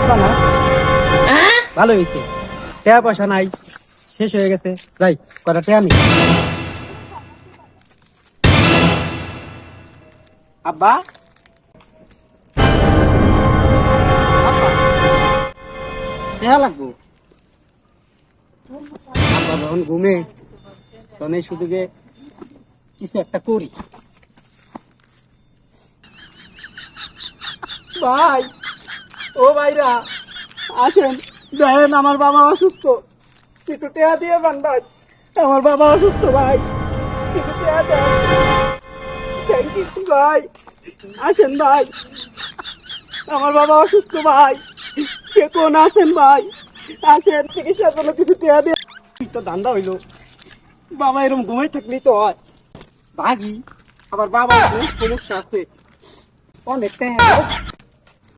দিবা না? ভালো হয়েছে, টাকা পয়সা নাই, শেষ হয়ে গেছে, যাই কটা টাকা আমি। আব্বা, টাকা লাগবো। আব্বা যখন ঘুমে তখন এই সুযোগে কিছু একটা করি। ভাই, ও ভাইরা আসেন, দেখেন আমার বাবা অসুস্থ, একটু টেয়া দিয়ে পান ভাই, আমার বাবা অসুস্থ ভাই, একটু টেয়া দেন। থ্যাংক ইউ ভাই, আসেন ভাই, আমার বাবা অসুস্থ ভাই, কে কোন আছেন ভাই, আসেন, চিকিৎসার জন্য কিছু টেয়া দিয়ে। তো ধান্দা হইলো, বাবা এরকম ঘুমাই থাকলেই তো হয়, ভাগি, আবার বাবা সমস্যা আছে অনেকটাই।